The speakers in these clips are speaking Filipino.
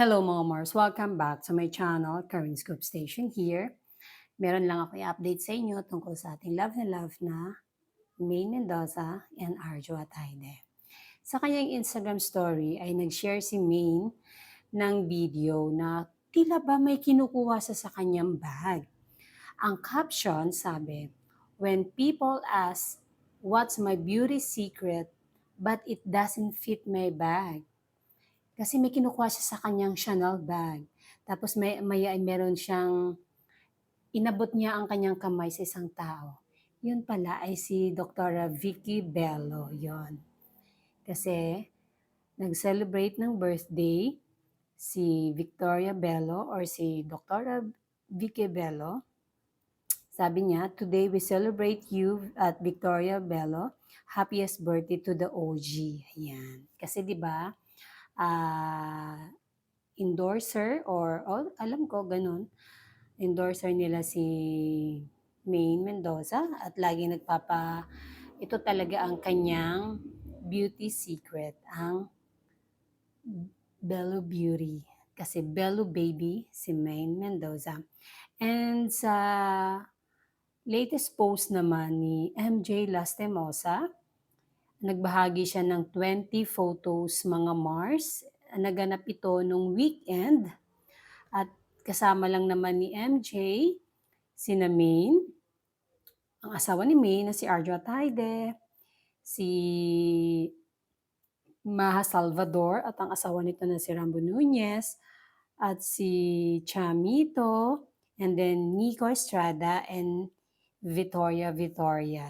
Hello mga Mars! Welcome back to my channel, Karin Scoop Station here. Meron lang ako i-update sa inyo tungkol sa ating love na Maine Mendoza and Arjo Ataide. Sa kanyang Instagram story ay nag-share si Maine ng video na tila ba may kinukuha sa kanyang bag. Ang caption sabi, "When people ask, what's my beauty secret, but it doesn't fit my bag." Kasi may kinukuha siya sa kanyang Chanel bag. Tapos ay meron siyang inabot niya ang kanyang kamay sa isang tao. Yun pala ay si Dr. Vicky Bello, yon. Kasi nag-celebrate ng birthday si Victoria Bello or si Dr. Vicky Bello. Sabi niya, "Today we celebrate you at Victoria Bello. Happiest birthday to the OG." Ayan. Kasi 'di ba, endorser or alam ko ganun, endorser nila si Maine Mendoza at lagi ito talaga ang kanyang beauty secret, ang Bello Beauty. Kasi Bello Baby si Maine Mendoza. And sa latest post naman ni MJ Lastimosa, nagbahagi siya ng 20 photos mga Mars. Naganap ito nung weekend at kasama lang naman ni MJ, sina Maine, ang asawa ni Maine na si Arjo Ataide, si Maha Salvador at ang asawa nito na si Rambo Nunez, at si Chamito, and then Nico Estrada and Victoria.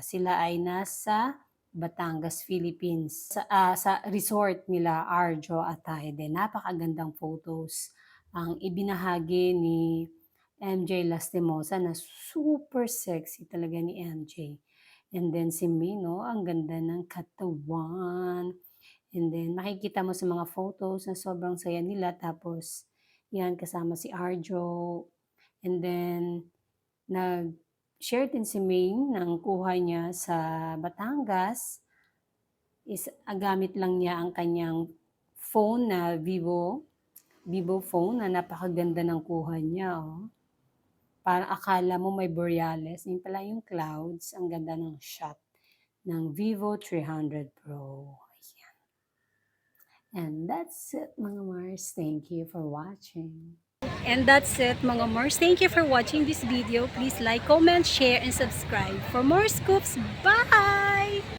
Sila ay nasa Batangas, Philippines. Sa resort nila Arjo Ataide. Napakagandang photos ang ibinahagi ni MJ Lastimosa na super sexy talaga ni MJ. And then si Mino, ang ganda ng katawan. And then makikita mo sa mga photos na sobrang saya nila. Tapos yan, kasama si Arjo. And then nag-share din si Maine ng kuha niya sa Batangas. Gamit lang niya ang kanyang phone na Vivo phone na napakaganda ng kuha niya. Oh. Parang akala mo may Borealis. Yun pala yung clouds. Ang ganda ng shot ng Vivo 300 Pro. Ayan. And that's it mga Mars. Thank you for watching. And that's it mga Mars. Thank you for watching this video. Please like, comment, share, and subscribe for more scoops. Bye!